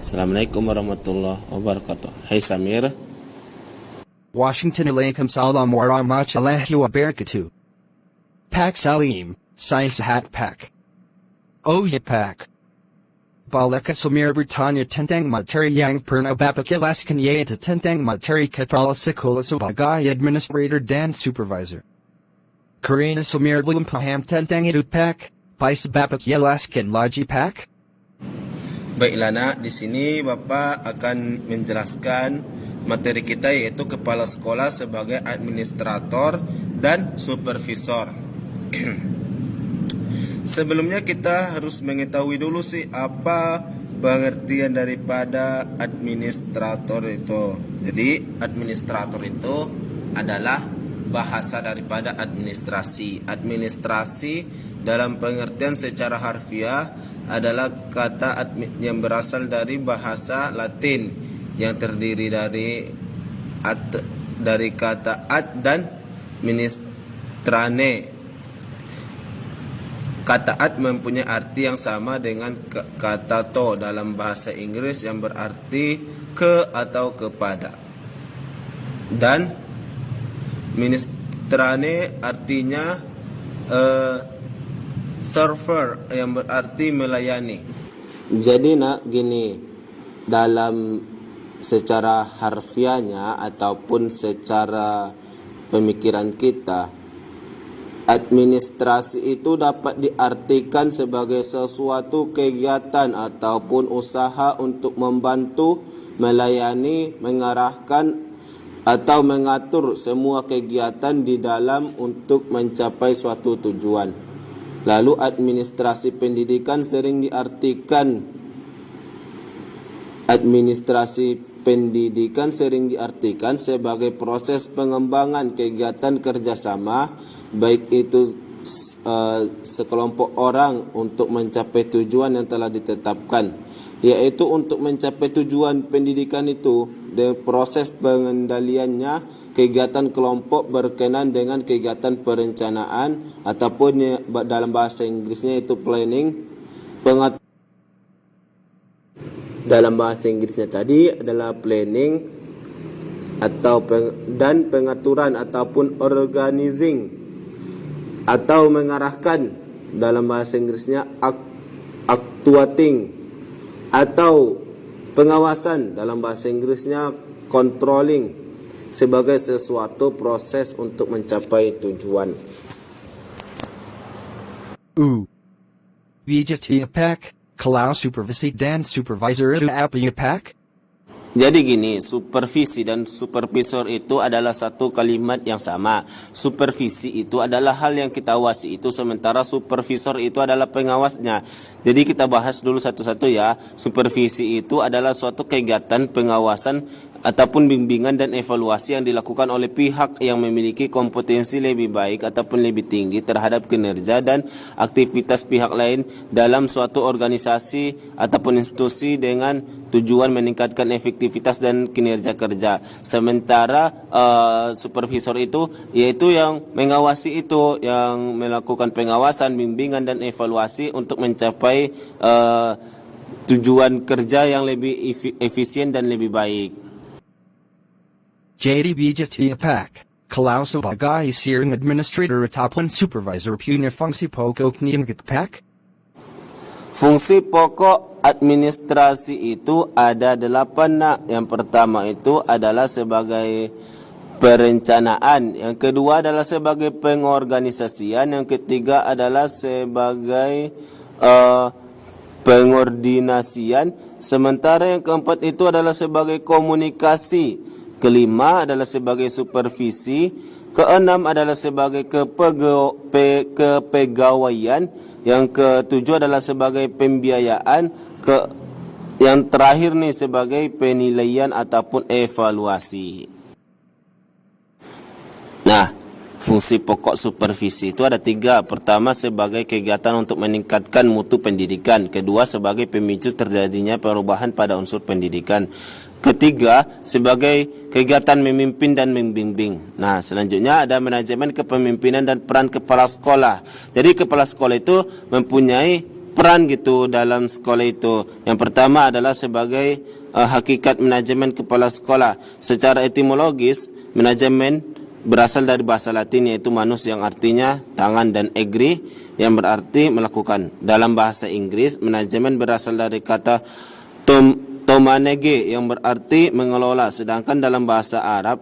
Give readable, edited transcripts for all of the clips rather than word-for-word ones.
Assalamualaikum warahmatullahi wabarakatuh. Hai Samir. Washington alaikum salam wa rahmatullahi wa barakatuh. Pak Salim, Science Hat Pak. Oh yeah Pak. Balaka Samir Britannia Tentang Materi Yang Perna Bapakilaskan Yata Tentang Materi Kepala Sekolah Sebagai Administrator dan Supervisor. Karina Samir belum paham tentang itu Pak. Pais Bapakilaskan lagi Pak. Baiklah nak, di sini Bapak akan menjelaskan materi kita yaitu kepala sekolah sebagai administrator dan supervisor. Sebelumnya kita harus mengetahui dulu sih apa pengertian daripada administrator itu. Jadi administrator itu adalah bahasa daripada administrasi. Administrasi dalam pengertian secara harfiah adalah kata yang berasal dari bahasa Latin yang terdiri dari kata ad dan ministrane. Kata ad mempunyai arti yang sama dengan kata to dalam bahasa Inggris yang berarti ke atau kepada. Dan ministrane artinya server yang berarti melayani. Jadi nak gini, dalam secara harfiahnya ataupun secara pemikiran kita, administrasi itu dapat diartikan sebagai sesuatu kegiatan ataupun usaha untuk membantu, melayani, mengarahkan atau mengatur semua kegiatan di dalam untuk mencapai suatu tujuan. Lalu administrasi pendidikan sering diartikan sebagai proses pengembangan kegiatan kerjasama, baik itu sekelompok orang untuk mencapai tujuan yang telah ditetapkan, yaitu untuk mencapai tujuan pendidikan itu dan proses pengendaliannya. Kegiatan kelompok berkenaan dengan kegiatan perencanaan ataupun dalam bahasa Inggrisnya itu planning. Dalam bahasa Inggrisnya tadi adalah planning dan pengaturan ataupun organizing atau mengarahkan. Dalam bahasa Inggrisnya actuating atau pengawasan. Dalam bahasa Inggrisnya controlling, sebagai sesuatu proses untuk mencapai tujuan. Vijatia Pak, kalau supervisi dan supervisor itu apa ya Pak? Jadi gini, supervisi dan supervisor itu adalah satu kalimat yang sama. Supervisi itu adalah hal yang kita awasi itu, sementara supervisor itu adalah pengawasnya. Jadi kita bahas dulu satu-satu ya. Supervisi itu adalah suatu kegiatan pengawasan ataupun bimbingan dan evaluasi yang dilakukan oleh pihak yang memiliki kompetensi lebih baik ataupun lebih tinggi terhadap kinerja dan aktivitas pihak lain dalam suatu organisasi ataupun institusi dengan tujuan meningkatkan efektivitas dan kinerja kerja. Sementara supervisor itu yaitu yang mengawasi itu, yang melakukan pengawasan, bimbingan dan evaluasi untuk mencapai tujuan kerja yang lebih efisien dan lebih baik. Jadi Vijatia Pak, kalau sebagai seorang administrator ataupun supervisor punya fungsi pokok niat Pak? Fungsi pokok administrasi itu ada 8 nak. Yang pertama itu adalah sebagai perencanaan, yang kedua adalah sebagai pengorganisasian, yang ketiga adalah sebagai pengordinasian, sementara yang keempat itu adalah sebagai komunikasi, kelima adalah sebagai supervisi, keenam adalah sebagai kepegawaian, yang ketujuh adalah sebagai pembiayaan, yang terakhir nih sebagai penilaian ataupun evaluasi. Nah, fungsi pokok supervisi itu ada 3. Pertama, sebagai kegiatan untuk meningkatkan mutu pendidikan. Kedua, sebagai pemicu terjadinya perubahan pada unsur pendidikan. Ketiga, sebagai kegiatan memimpin dan membimbing. Nah, selanjutnya ada manajemen kepemimpinan dan peran kepala sekolah. Jadi kepala sekolah itu mempunyai peran gitu dalam sekolah itu. Yang pertama adalah sebagai hakikat manajemen kepala sekolah. Secara etimologis, manajemen berasal dari bahasa Latin yaitu manus yang artinya tangan dan egri yang berarti melakukan. Dalam bahasa Inggris, manajemen berasal dari kata tomanege yang berarti mengelola. Sedangkan dalam bahasa Arab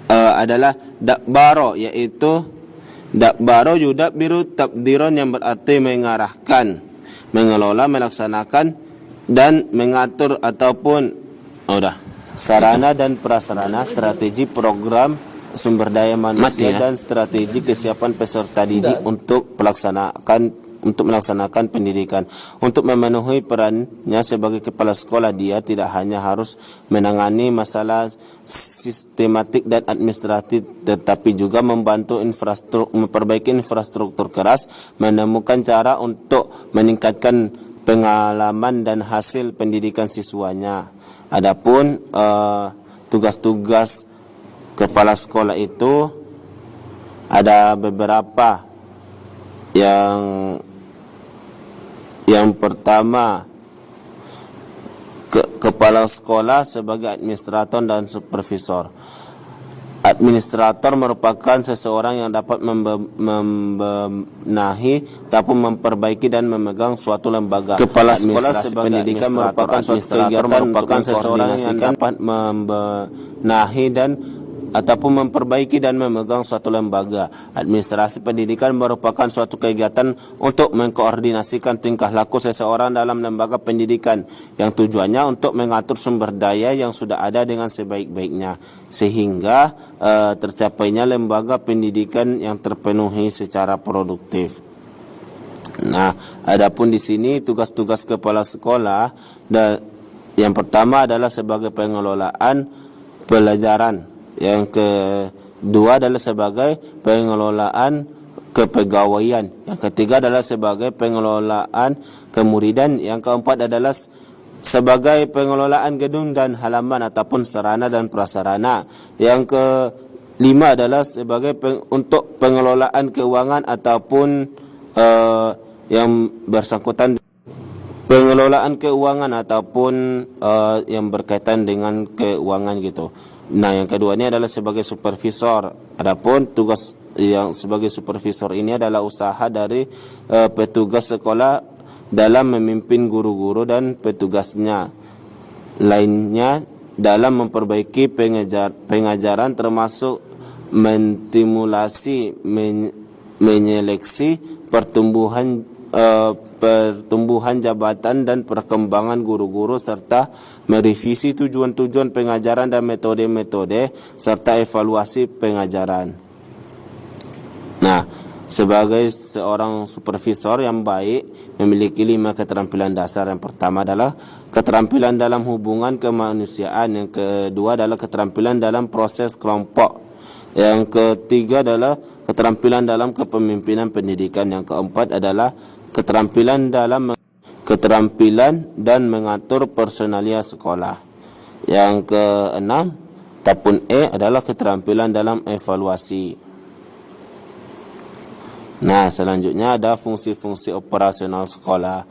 adalah dakbaro, yaitu dakbaro yudak biru tabdiron yang berarti mengarahkan, mengelola, melaksanakan dan mengatur ataupun sarana dan prasarana, strategi, program, sumber daya manusia dan strategi kesiapan peserta didik untuk melaksanakan pendidikan. Untuk memenuhi perannya sebagai kepala sekolah, dia tidak hanya harus menangani masalah sistematik dan administratif, tetapi juga membantu memperbaiki infrastruktur keras, menemukan cara untuk meningkatkan pengalaman dan hasil pendidikan siswanya. Adapun tugas-tugas kepala sekolah itu ada beberapa. Yang pertama, kepala sekolah sebagai administrator dan supervisor. Administrator merupakan seseorang yang dapat membenahi, dapat memperbaiki dan memegang suatu lembaga. Kepala sekolah sebagai pendidikan merupakan seseorang yang dapat membenahi dan ataupun memperbaiki dan memegang suatu lembaga. Administrasi pendidikan merupakan suatu kegiatan untuk mengkoordinasikan tingkah laku seseorang dalam lembaga pendidikan yang tujuannya untuk mengatur sumber daya yang sudah ada dengan sebaik-baiknya sehingga tercapainya lembaga pendidikan yang terpenuhi secara produktif. Nah, adapun di sini tugas-tugas kepala sekolah yang pertama adalah sebagai pengelolaan pelajaran. Yang kedua adalah sebagai pengelolaan kepegawaian. Yang ketiga adalah sebagai pengelolaan kemuridan. Yang keempat adalah sebagai pengelolaan gedung dan halaman ataupun sarana dan prasarana. Yang kelima adalah sebagai untuk pengelolaan keuangan ataupun yang bersangkutan pengelolaan keuangan ataupun yang berkaitan dengan keuangan gitu. Nah, yang kedua ini adalah sebagai supervisor. Adapun tugas yang sebagai supervisor ini adalah usaha dari petugas sekolah dalam memimpin guru-guru dan petugasnya lainnya dalam memperbaiki pengajaran termasuk menstimulasi, menyeleksi pertumbuhan jabatan dan perkembangan guru-guru serta merevisi tujuan-tujuan pengajaran dan metode-metode serta evaluasi pengajaran. Nah, sebagai seorang supervisor yang baik memiliki 5 keterampilan dasar. Yang pertama adalah keterampilan dalam hubungan kemanusiaan, yang kedua adalah keterampilan dalam proses kelompok, yang ketiga adalah keterampilan dalam kepemimpinan pendidikan, yang keempat adalah keterampilan dan mengatur personalia sekolah. Yang keenam, tapun E adalah keterampilan dalam evaluasi. Nah, selanjutnya ada fungsi-fungsi operasional sekolah.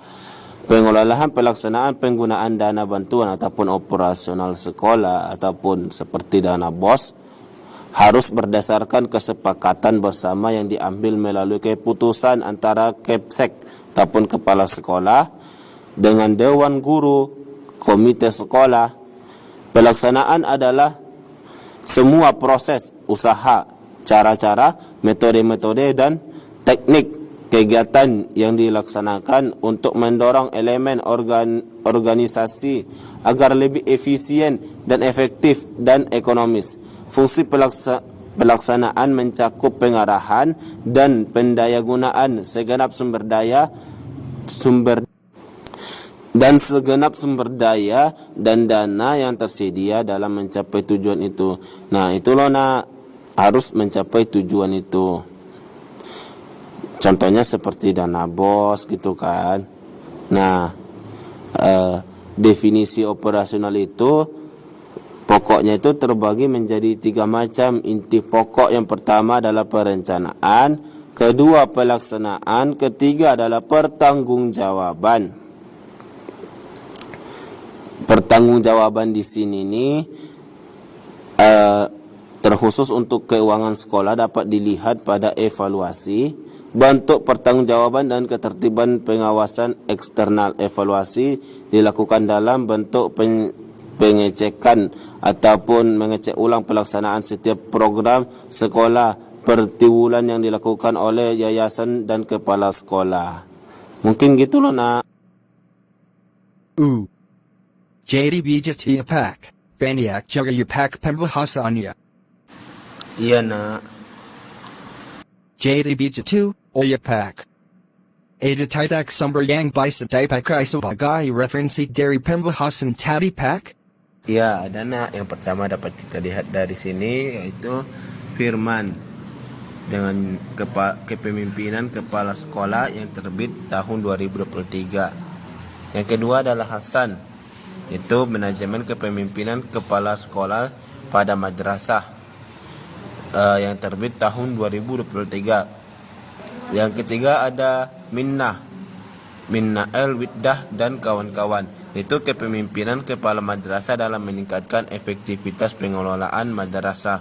Pengelolaan pelaksanaan penggunaan dana bantuan ataupun operasional sekolah ataupun seperti dana BOS harus berdasarkan kesepakatan bersama yang diambil melalui keputusan antara Kepsek ataupun kepala sekolah dengan dewan guru, komite sekolah. Pelaksanaan adalah semua proses usaha, cara-cara, metode-metode dan teknik kegiatan yang dilaksanakan untuk mendorong elemen organisasi agar lebih efisien dan efektif dan ekonomis. Fungsi pelaksanaan mencakup pengarahan dan pendayagunaan segenap sumber daya dan dana yang tersedia dalam mencapai tujuan itu. Nah, itu loh harus mencapai tujuan itu. Contohnya seperti dana BOS gitu kan. Nah, definisi operasional itu pokoknya itu terbagi menjadi 3 macam inti pokok. Yang pertama adalah perencanaan, Kedua, pelaksanaan. Ketiga adalah pertanggungjawaban. Pertanggungjawaban di sini nih terkhusus untuk keuangan sekolah dapat dilihat pada evaluasi, bentuk pertanggungjawaban dan ketertiban pengawasan eksternal. Evaluasi dilakukan dalam bentuk pengecekan ataupun mengecek ulang pelaksanaan setiap program sekolah pertiwulan yang dilakukan oleh yayasan dan kepala sekolah. Mungkin gitu loh nak. JDB Jatia Pak, Banyak Jagaya Pak Pembahasannya. Iya nak. JDB Jatu, Oya Pak. Ada Tidak Sumber Yang Bisa Dipakai Sebagai Referensi dari Pembahasan Tadi Pak? Ya, ada nak. Yang pertama dapat kita lihat dari sini yaitu firman dengan kepemimpinan kepala sekolah yang terbit tahun 2023. Yang kedua adalah Hasan, itu manajemen kepemimpinan kepala sekolah pada madrasah yang terbit tahun 2023. Yang ketiga ada Minnah El-Widdah dan kawan-kawan, itu kepemimpinan kepala madrasah dalam meningkatkan efektivitas pengelolaan madrasah.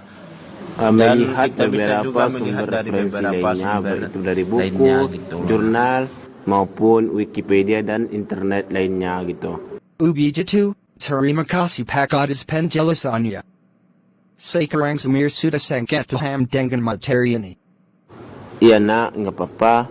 Dan kita bisa juga melihat dari beberapa sumber itu dari buku, lainnya, gitu, jurnal maupun Wikipedia dan internet lainnya gitu. Ubi Jatu, Terima Kasih Pak atas penjelasannya. Sekarang Samir sudah sangat paham dengan materi ini. Iya nak, nggak apa-apa.